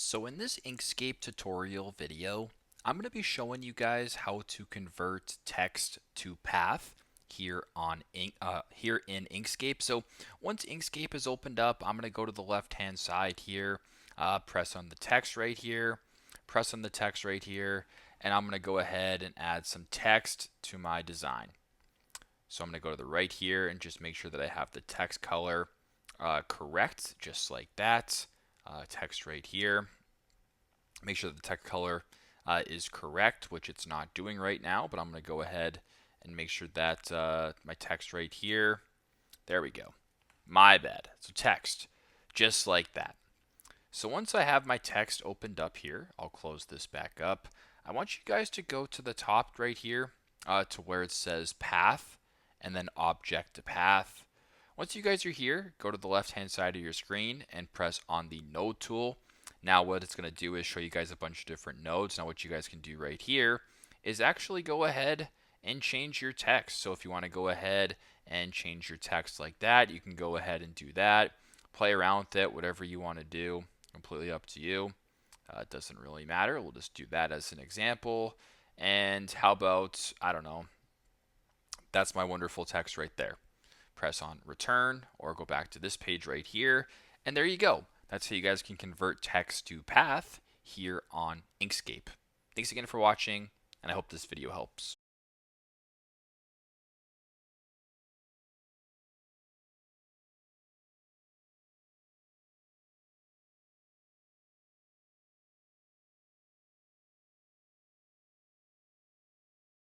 So in this Inkscape tutorial video, I'm going to be showing you guys how to convert text to path here in Inkscape. So once Inkscape is opened up, I'm going to go to the left-hand side here, press on the text right here, press on the text right here, and I'm going to go ahead and add some text to my design. So I'm going to go to the right here and just make sure that I have the text color correct, just like that. Text right here. Make sure that the text color is correct, which it's not doing right now, but I'm going to go ahead and make sure that my text right here, there we go. My bad. So text, just like that. So once I have my text opened up here, I'll close this back up. I want you guys to go to the top right here to where it says path and then object to path. Once you guys are here, go to the left-hand side of your screen and press on the node tool. Now what it's going to do is show you guys a bunch of different nodes. Now what you guys can do right here is actually go ahead and change your text. So if you want to go ahead and change your text like that, you can go ahead and do that. Play around with it, whatever you want to do. Completely up to you. It doesn't really matter. We'll just do that as an example. And how about, I don't know, that's my wonderful text right there. Press on return or go back to this page right here. And there you go. That's how you guys can convert text to path here on Inkscape. Thanks again for watching, and I hope this video helps.